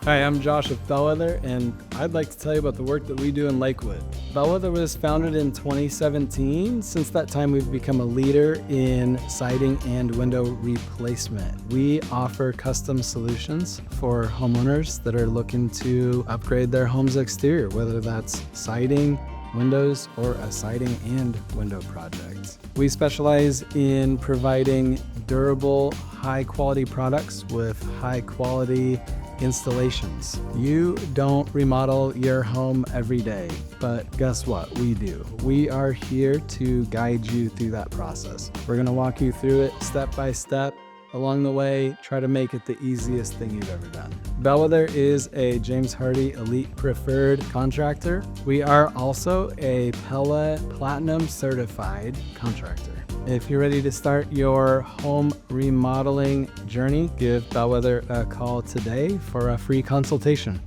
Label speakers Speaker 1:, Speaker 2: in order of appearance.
Speaker 1: Hi, I'm Josh with Bellwether, and I'd like to tell you about the work that we do in Lakewood. Bellwether was founded in 2017. Since that time, we've become a leader in siding and window replacement. We offer custom solutions for homeowners that are looking to upgrade their home's exterior, whether that's siding, windows, or a siding and window project. We specialize in providing durable, high-quality products with high-quality installations. You don't remodel your home every day, but guess what? We do. We are here to guide you through that process. We're going to walk you through it step by step. Along the way, try to make it the easiest thing you've ever done. Bellwether is a James Hardie Elite Preferred contractor. We are also a Pella Platinum Certified contractor. If you're ready to start your home remodeling journey, give Bellwether a call today for a free consultation.